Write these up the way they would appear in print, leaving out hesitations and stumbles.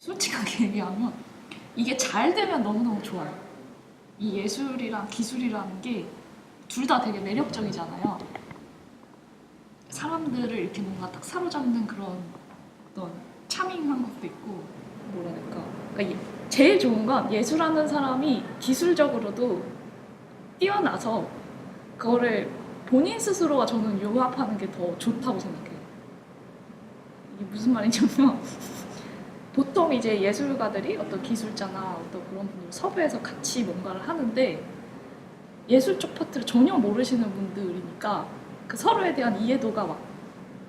솔직하게 얘기하면 이게 잘 되면 너무너무 좋아요. 이 예술이랑 기술이라는 게 둘 다 되게 매력적이잖아요. 사람들을 이렇게 뭔가 딱 사로잡는 그런 어떤 차밍한 것도 있고, 뭐라 해야 될까. 그러니까 제일 좋은 건 예술하는 사람이 기술적으로도 뛰어나서 그거를 본인 스스로가 저는 융합하는 게 더 좋다고 생각해요. 이게 무슨 말이냐면 보통 이제 예술가들이 어떤 기술자나 어떤 그런 분들 섭외해서 같이 뭔가를 하는데 예술 쪽 파트를 전혀 모르시는 분들이니까 그 서로에 대한 이해도가 막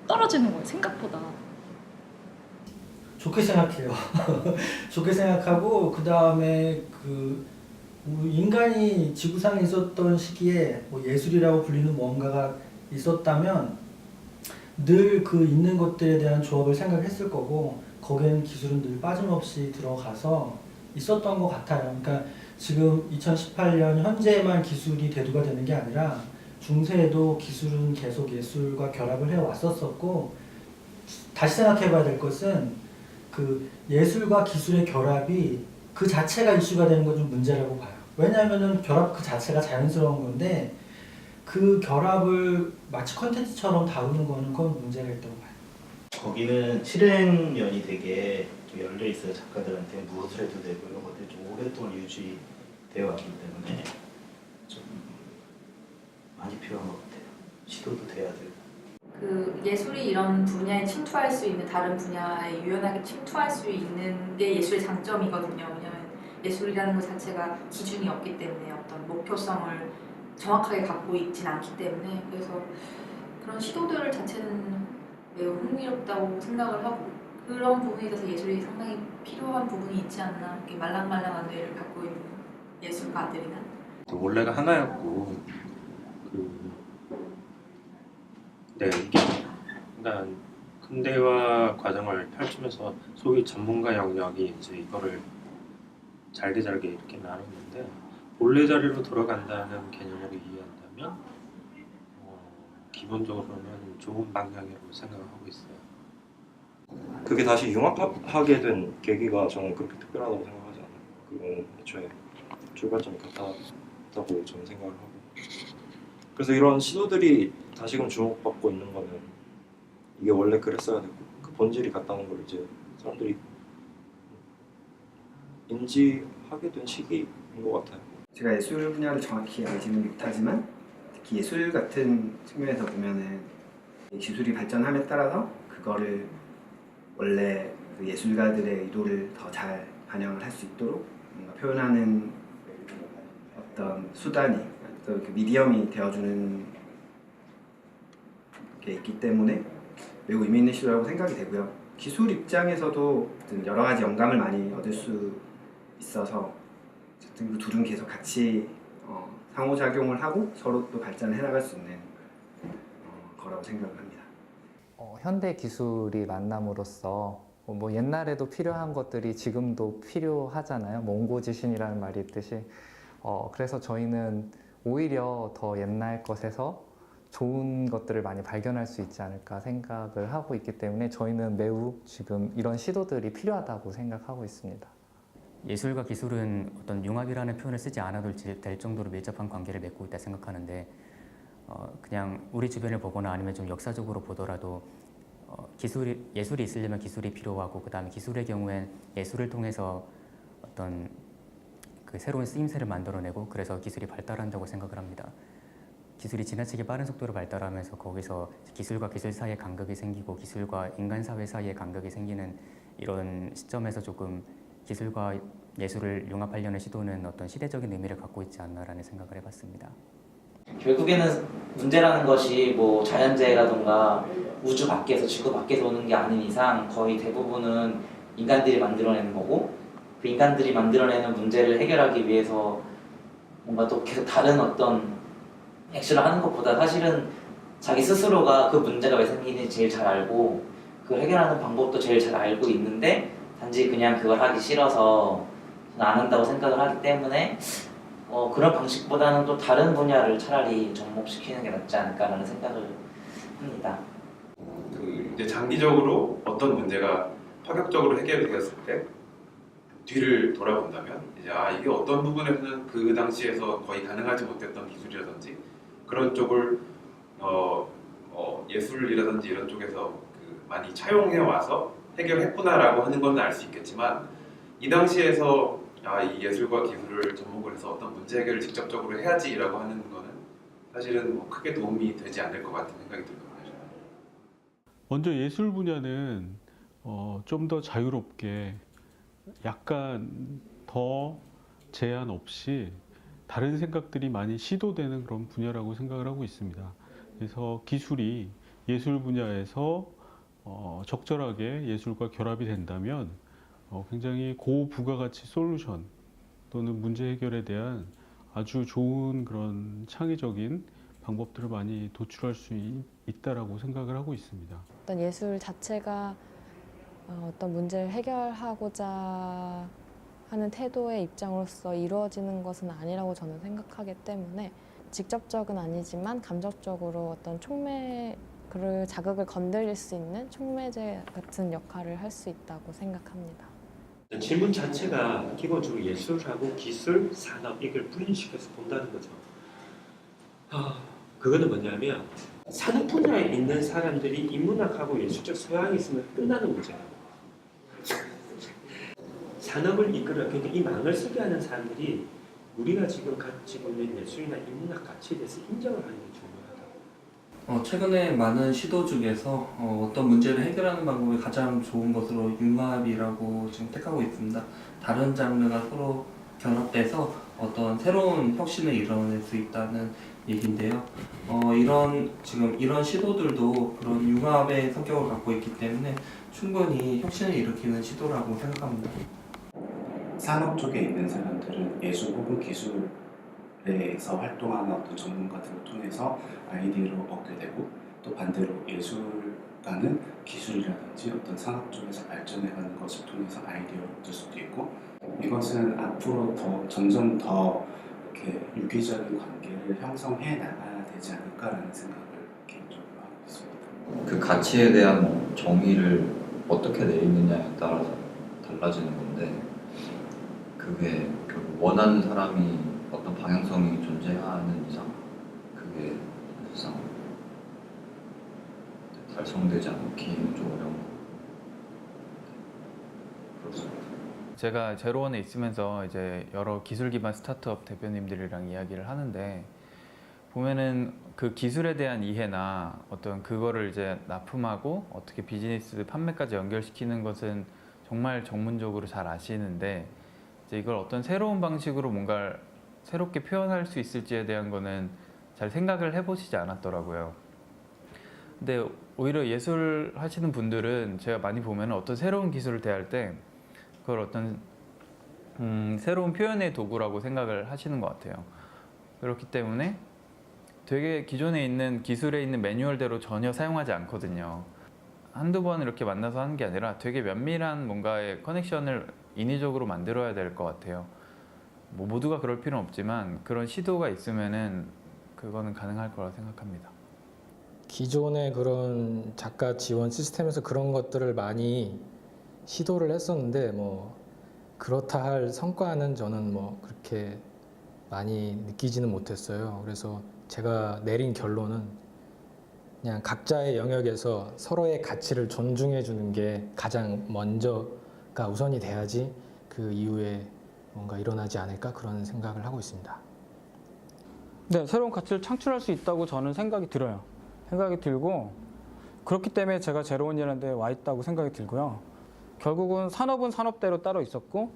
떨어지는 거예요, 생각보다. 좋게 생각해요. 좋게 생각하고 그 다음에 인간이 지구상에 있었던 시기에 뭐 예술이라고 불리는 뭔가가 있었다면 늘 그 있는 것들에 대한 조합을 생각했을 거고 거기에는 기술은 늘 빠짐없이 들어가서 있었던 것 같아요. 그러니까 지금 2018년 현재만 기술이 대두가 되는 게 아니라 중세에도 기술은 계속 예술과 결합을 해왔었었고, 다시 생각해봐야 될 것은 그 예술과 기술의 결합이 그 자체가 이슈가 되는 건 좀 문제라고 봐요. 왜냐하면은 결합 그 자체가 자연스러운 건데 그 결합을 마치 컨텐츠처럼 다루는 거는 그건 문제가 있다고 봐요. 거기는 실행면이 되게 좀 열려 있어요. 작가들한테 무엇을 해도 되고 이런 것들이 좀 오랫동안 유지되어 왔기 때문에 좀 많이 필요한 것 같아요. 시도도 돼야 되고. 그 예술이 이런 분야에 침투할 수 있는 다른 분야에 유연하게 침투할 수 있는 게 예술의 장점이거든요. 왜냐하면 예술이라는 것 자체가 기준이 없기 때문에 어떤 목표성을 정확하게 갖고 있진 않기 때문에 그래서 그런 시도들 자체는 매우 흥미롭다고 생각을 하고 그런 부분에 있어서 예술이 상당히 필요한 부분이 있지 않나. 이렇게 말랑말랑한 뇌를 갖고 있는 예술가들이나 원래가 하나였고 이게 일단 근대화 과정을 펼치면서 소위 전문가 영역이 이제 이거를 잘게 이렇게 나눴는데 본래 자리로 돌아간다는 개념으로 이해한다면 기본적으로는 좋은 방향이라고 생각을 하고 있어요. 그게 다시 융합하게 된 계기가 저는 그렇게 특별하다고 생각하지 않아요. 그건 애초에 출발점이 같았다고 저는 생각을 하고, 그래서 이런 시도들이 다시금 주목받고 있는 거는 이게 원래 그랬어야 되고 그 본질이 같다는 걸 이제 사람들이 인지하게 된 시기인 것 같아요. 제가 예술 분야를 정확히 알지는 못하지만 특히 예술 같은 측면에서 보면은 기술이 발전함에 따라서 그거를 원래 그 예술가들의 의도를 더 잘 반영을 할 수 있도록 뭔가 표현하는 어떤 수단이 또 그 미디엄이 되어주는 게 있기 때문에 매우 의미 있는 시도라고 생각이 되고요. 기술 입장에서도 여러 가지 영감을 많이 얻을 수 있어서 어쨌든 그 둘은 계속 같이 상호작용을 하고 서로 또 발전을 해나갈 수 있는 거라고 생각을 합니다. 현대 기술이 만남으로써 뭐 옛날에도 필요한 것들이 지금도 필요하잖아요. 뭐 옹고지신이라는 말이 있듯이. 그래서 저희는 오히려 더 옛날 것에서 좋은 것들을 많이 발견할 수 있지 않을까 생각을 하고 있기 때문에 저희는 매우 지금 이런 시도들이 필요하다고 생각하고 있습니다. 예술과 기술은 어떤 융합이라는 표현을 쓰지 않아도 될 정도로 밀접한 관계를 맺고 있다 생각하는데 그냥 우리 주변을 보거나 아니면 좀 역사적으로 보더라도 예술이 있으려면 기술이 필요하고 그 다음에 기술의 경우엔 예술을 통해서 어떤 그 새로운 쓰임새를 만들어내고 그래서 기술이 발달한다고 생각을 합니다. 기술이 지나치게 빠른 속도로 발달하면서 거기서 기술과 기술 사이에 간극이 생기고 기술과 인간 사회 사이에 간극이 생기는 이런 시점에서 조금 기술과 예술을 융합하려는 시도는 어떤 시대적인 의미를 갖고 있지 않나라는 생각을 해봤습니다. 결국에는 문제라는 것이 뭐 자연재해라던가 우주 밖에서, 지구 밖에서 오는 게 아닌 이상 거의 대부분은 인간들이 만들어내는 거고 그 인간들이 만들어내는 문제를 해결하기 위해서 뭔가 또 계속 다른 어떤 액션을 하는 것보다 사실은 자기 스스로가 그 문제가 왜 생기는지 제일 잘 알고 그걸 해결하는 방법도 제일 잘 알고 있는데 단지 그냥 그걸 하기 싫어서 안 한다고 생각을 하기 때문에 그런 방식보다는 또 다른 분야를 차라리 접목시키는 게 낫지 않을까라는 생각을 합니다. 이제 장기적으로 어떤 문제가 파격적으로 해결되었을 때 뒤를 돌아본다면 이제 이게 어떤 부분에서는 그 당시에서 거의 가능하지 못했던 기술이라든지 그런 쪽을 예술이라든지 이런 쪽에서 많이 차용해 와서 해결했구나라고 하는 건 알 수 있겠지만 이 당시에서 이 예술과 기술을 접목을 해서 어떤 문제 해결을 직접적으로 해야지라고 하는 거는 사실은 뭐 크게 도움이 되지 않을 것 같은 생각이 들거든요. 먼저 예술 분야는 좀 더 자유롭게 약간 더 제한 없이 다른 생각들이 많이 시도되는 그런 분야라고 생각을 하고 있습니다. 그래서 기술이 예술 분야에서 적절하게 예술과 결합이 된다면 굉장히 고부가가치 솔루션 또는 문제 해결에 대한 아주 좋은 그런 창의적인 방법들을 많이 도출할 수 있다라고 생각을 하고 있습니다. 어떤 예술 자체가 어떤 문제를 해결하고자 하는 태도의 입장으로서 이루어지는 것은 아니라고 저는 생각하기 때문에 직접적은 아니지만 감정적으로 어떤 촉매를 자극을 건드릴 수 있는 촉매제 같은 역할을 할 수 있다고 생각합니다. 질문 자체가 기본적으로 예술하고 기술, 산업 이걸 분리시켜서 본다는 거죠. 그거는 뭐냐면 산업 분야에 있는 사람들이 인문학하고 예술적 소양이 있으면 끝나는 문제예요. 산업을 이끌어 그러니까 이 망을 쓰게 하는 사람들이 우리가 지금 가지고 있는 예술이나 인문학 가치에 대해서 인정을 하는 게 중요하다. 최근에 많은 시도 중에서 어떤 문제를 해결하는 방법이 가장 좋은 것으로 융합이라고 지금 택하고 있습니다. 다른 장르가 서로 결합돼서 어떤 새로운 혁신을 이뤄낼 수 있다는 얘기인데요. 이런 시도들도 그런 융합의 성격을 갖고 있기 때문에 충분히 혁신을 일으키는 시도라고 생각합니다. 산업 쪽에 있는 사람들은 예술 혹은 기술에서 활동하는 어떤 전문가들을 통해서 아이디어를 얻게 되고 또 반대로 예술가는 기술이라든지 어떤 산업 쪽에서 발전해가는 것을 통해서 아이디어를 얻을 수도 있고 이것은 앞으로 점점 더 이렇게 유기적인 관계를 형성해 나가야 되지 않을까라는 생각을 개인적으로 하고 있습니다. 그 가치에 대한 정의를 어떻게 내리느냐에 따라서 달라지는 건데 그게 결국 원하는 사람이 어떤 방향성이 존재하는 이상 그게 사실상 달성되지 않기는 좀 어려운 그렇습니다. 제가 제로원에 있으면서 이제 여러 기술 기반 스타트업 대표님들이랑 이야기를 하는데 보면은 그 기술에 대한 이해나 어떤 그거를 이제 납품하고 어떻게 비즈니스 판매까지 연결시키는 것은 정말 전문적으로 잘 아시는데 이제 이걸 어떤 새로운 방식으로 뭔가 새롭게 표현할 수 있을지에 대한 거는 잘 생각을 해보시지 않았더라고요. 근데 오히려 예술 하시는 분들은 제가 많이 보면 어떤 새로운 기술을 대할 때 그걸 어떤 새로운 표현의 도구라고 생각을 하시는 것 같아요. 그렇기 때문에 되게 기존에 있는 기술에 있는 매뉴얼대로 전혀 사용하지 않거든요. 한두 번 이렇게 만나서 하는 게 아니라 되게 면밀한 뭔가의 커넥션을 인위적으로 만들어야 될 것 같아요. 뭐 모두가 그럴 필요는 없지만 그런 시도가 있으면은 그거는 가능할 거라 생각합니다. 기존의 그런 작가 지원 시스템에서 그런 것들을 많이 시도를 했었는데 뭐 그렇다 할 성과는 저는 뭐 그렇게 많이 느끼지는 못했어요. 그래서 제가 내린 결론은 그냥 각자의 영역에서 서로의 가치를 존중해 주는 게 가장 먼저가 우선이 돼야지 그 이후에 뭔가 일어나지 않을까 그런 생각을 하고 있습니다. 네, 새로운 가치를 창출할 수 있다고 저는 생각이 들어요. 생각이 들고 그렇기 때문에 제가 제로원이라는 데에 와 있다고 생각이 들고요. 결국은 산업은 산업대로 따로 있었고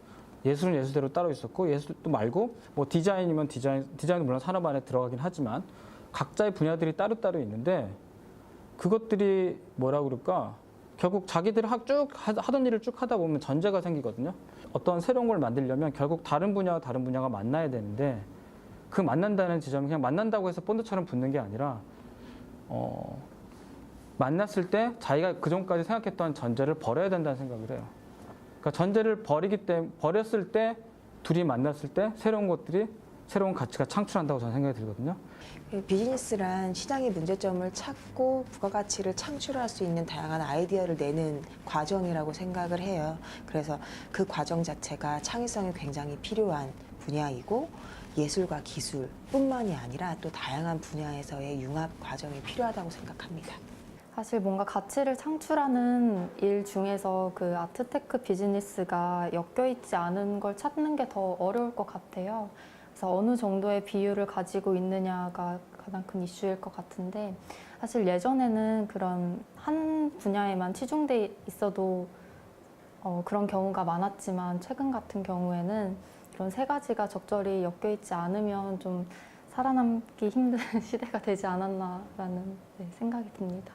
예술은 예술대로 따로 있었고 예술도 말고 뭐 디자인이면 디자인은 물론 산업 안에 들어가긴 하지만 각자의 분야들이 따로따로 있는데 그것들이 뭐라 그럴까 결국 자기들이 쭉 하던 일을 쭉 하다 보면 전제가 생기거든요. 어떤 새로운 걸 만들려면 결국 다른 분야와 다른 분야가 만나야 되는데 그 만난다는 지점이 그냥 만난다고 해서 본드처럼 붙는 게 아니라 만났을 때 자기가 그전까지 생각했던 전제를 버려야 된다는 생각을 해요. 그러니까 전제를 버렸을 때 둘이 만났을 때 새로운 것들이 새로운 가치가 창출한다고 저는 생각이 들거든요. 비즈니스란 시장의 문제점을 찾고 부가가치를 창출할 수 있는 다양한 아이디어를 내는 과정이라고 생각을 해요. 그래서 그 과정 자체가 창의성이 굉장히 필요한 분야이고 예술과 기술뿐만이 아니라 또 다양한 분야에서의 융합 과정이 필요하다고 생각합니다. 사실 뭔가 가치를 창출하는 일 중에서 그 아트테크 비즈니스가 엮여있지 않은 걸 찾는 게 더 어려울 것 같아요. 그래서 어느 정도의 비율을 가지고 있느냐가 가장 큰 이슈일 것 같은데 사실 예전에는 그런 한 분야에만 치중돼 있어도 그런 경우가 많았지만 최근 같은 경우에는 이런 세 가지가 적절히 엮여있지 않으면 좀 살아남기 힘든 시대가 되지 않았나라는 생각이 듭니다.